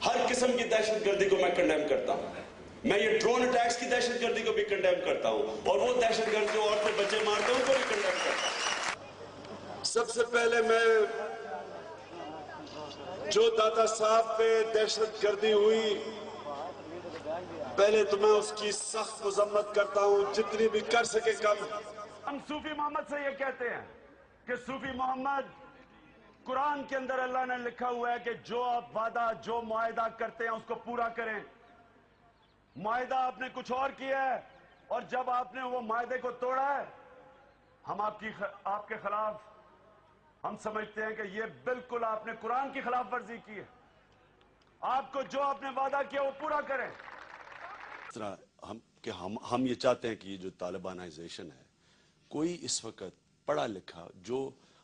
ہر قسم کی دہشت گردی کو میں کنڈیم کرتا ہوں. میں یہ ڈرون اٹیکس کی دہشت گردی کو بھی کنڈیم کرتا ہوں, اور وہ دہشت گرد جو عورتیں بچے مارتے ہیں ان کو بھی کنڈیم کرتا ہوں. سب سے پہلے میں جو داتا صاحب پہ دہشت گردی ہوئی, پہلے تو میں اس کی سخت مذمت کرتا ہوں, جتنی بھی کر سکے کم. ہم صوفی محمد سے یہ کہتے ہیں کہ صوفی محمد, قرآن کے اندر اللہ نے لکھا ہوا ہے کہ جو آپ وعدہ, جو معاہدہ کرتے ہیں اس کو پورا کریں. معاہدہ آپ نے کچھ اور کیا ہے, اور جب آپ نے وہ معاہدے کو توڑا ہے, ہم آپ کے خلاف, ہم سمجھتے ہیں کہ یہ بالکل آپ نے قرآن کی خلاف ورزی کی ہے. آپ کو جو آپ نے وعدہ کیا وہ پورا کریں. ہم یہ چاہتے ہیں کہ یہ جو طالبانائزیشن ہے, کوئی اس وقت پڑھا لکھا جو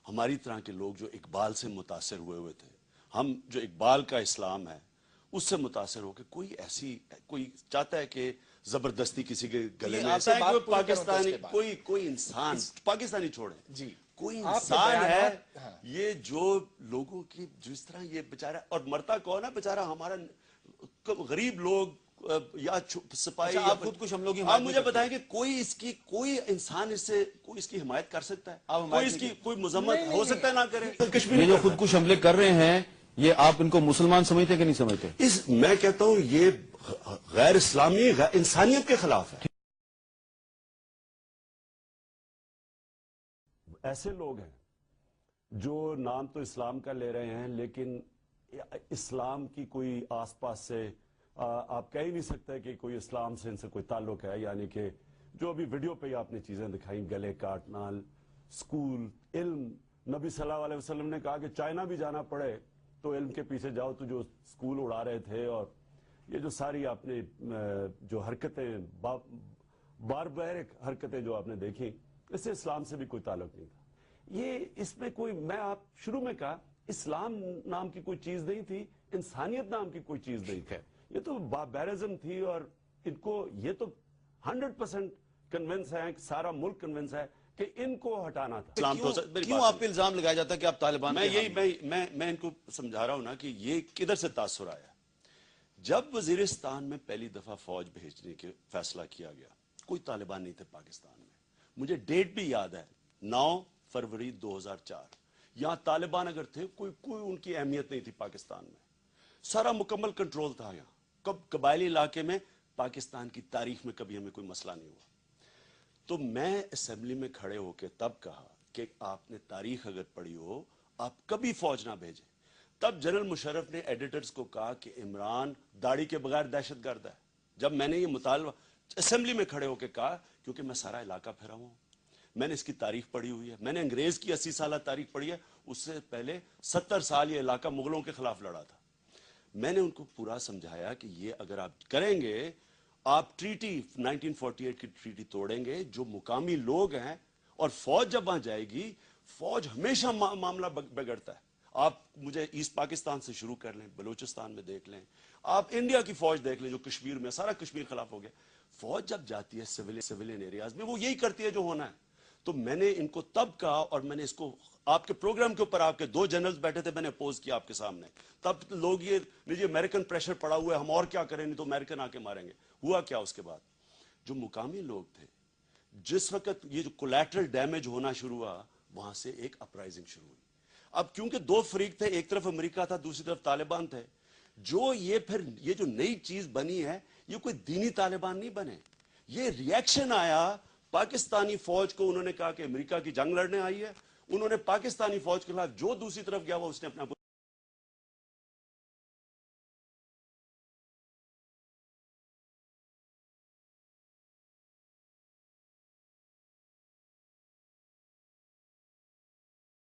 ہماری طرح کے لوگ جو اقبال سے متاثر ہوئے تھے, ہم جو اقبال کا اسلام ہے اس سے متاثر ہو کے کوئی چاہتا ہے کہ زبردستی کسی کے گلے میں ایسا ہے کہ پاکستانی کوئی انسان پاکستانی چھوڑے, کوئی انسان ہے یہ جو لوگوں کی جس طرح یہ بیچارہ, اور مرتا کون ہے بیچارہ, ہمارا غریب لوگ یا سپاہی. آپ خود کچھ ہم لوگ آپ مجھے بتائیں کہ کوئی انسان اس سے کوئی اس کی حمایت کر سکتا ہے, کوئی اس کی کوئی مذمت ہو سکتا ہے نہ کرے. یہ جو خودکش حملے کر رہے ہیں, یہ آپ ان کو مسلمان سمجھتے کہ نہیں سمجھتے؟ میں کہتا ہوں یہ غیر اسلامی, انسانیت کے خلاف ہے. ایسے لوگ ہیں جو نام تو اسلام کا لے رہے ہیں, لیکن اسلام کی کوئی آس پاس سے آپ کہہ ہی نہیں سکتے کہ کوئی اسلام سے ان سے کوئی تعلق ہے. یعنی کہ جو ابھی ویڈیو پہ آپ نے چیزیں دکھائیں, گلے کاٹنا, سکول, علم. نبی صلی اللہ علیہ وسلم نے کہا کہ چائنا بھی جانا پڑے تو علم کے پیچھے جاؤ. تو جو سکول اڑا رہے تھے اور یہ جو ساری آپ نے جو حرکتیں, باربیرک حرکتیں جو آپ نے دیکھی, اس سے اسلام سے بھی کوئی تعلق نہیں تھا. یہ اس میں کوئی, میں آپ شروع میں کہا اسلام نام کی کوئی چیز نہیں تھی, انسانیت نام کی کوئی چیز نہیں تھی, یہ تو باربیرزم تھی. اور ان کو یہ تو 100% کنونس ہے, سارا ملک کنونس ہے کہ ان کو ہٹانا تھا. کیوں آپ پہ الزام لگایا جاتا ہے کہ آپ طالبان؟ میں ان کو سمجھا رہا ہوں نا کہ یہ کدھر سے تاثر آیا. جب وزیرستان میں پہلی دفعہ فوج بھیجنے کے فیصلہ کیا گیا, کوئی طالبان نہیں تھے پاکستان میں. مجھے ڈیٹ بھی یاد ہے, 9 فروری 2004. یہاں طالبان اگر تھے کوئی ان کی اہمیت نہیں تھی پاکستان میں, سارا مکمل کنٹرول تھا. یہاں قبائلی علاقے میں پاکستان کی تاریخ میں کبھی ہمیں کوئی مسئلہ نہیں ہوا. تو میں اسمبلی میں کھڑے ہو کے تب کہا کہ آپ نے تاریخ اگر پڑھی ہو, آپ کبھی فوج نہ بھیجیں. تب جنرل مشرف نے ایڈیٹرز کو کہا کہ عمران داڑھی کے بغیر دہشت گرد ہے. جب میں نے یہ مطالبہ اسمبلی میں کھڑے ہو کے کہا, کیونکہ میں سارا علاقہ پھرا ہوں, میں نے اس کی تاریخ پڑھی ہوئی ہے, میں نے انگریز کی 80 سالہ تاریخ پڑھی ہے, اس سے پہلے 70 سال یہ علاقہ مغلوں کے خلاف لڑا تھا. میں نے ان کو پورا سمجھایا کہ یہ اگر آپ کریں گے, آپ ٹریٹی 1948 کی ٹریٹی توڑیں گے, جو مقامی لوگ ہیں, اور فوج جب وہاں جائے گی, فوج ہمیشہ معاملہ بگڑتا ہے. آپ مجھے ایسٹ پاکستان سے شروع کر لیں, بلوچستان میں دیکھ لیں, آپ انڈیا کی فوج دیکھ لیں جو کشمیر میں, سارا کشمیر خلاف ہو گیا. فوج جب جاتی ہے سویلین ایریاز میں, وہ یہی کرتی ہے جو ہونا ہے. تو میں نے ان کو تب کہا, اور میں نے اس کو آپ کے پروگرام کے اوپر, آپ کے 2 جنرلز بیٹھے تھے, میں نے اپوز کیا آپ کے سامنے. تب لوگ یہ امریکن پریشر پڑا ہوا ہے, ہم اور کیا کریں, نہیں تو امریکن آ کے ماریں گے. ہوا کیا اس کے بعد, جو مقامی لوگ تھے, جس وقت یہ جو کولیٹرل ڈیمیج ہونا شروع ہوا, وہاں سے ایک اپرائزنگ شروع ہوئی. اب کیونکہ 2 فریق تھے, ایک طرف امریکہ تھا, دوسری طرف طالبان تھے. یہ جو نئی چیز بنی ہے, یہ کوئی دینی طالبان نہیں بنے. یہ ریاکشن آیا پاکستانی فوج کو. انہوں نے کہا کہ امریکہ کی جنگ لڑنے آئی ہے, انہوں نے پاکستانی فوج کے خلاف جو دوسری طرف گیا وہ اس نے اپنا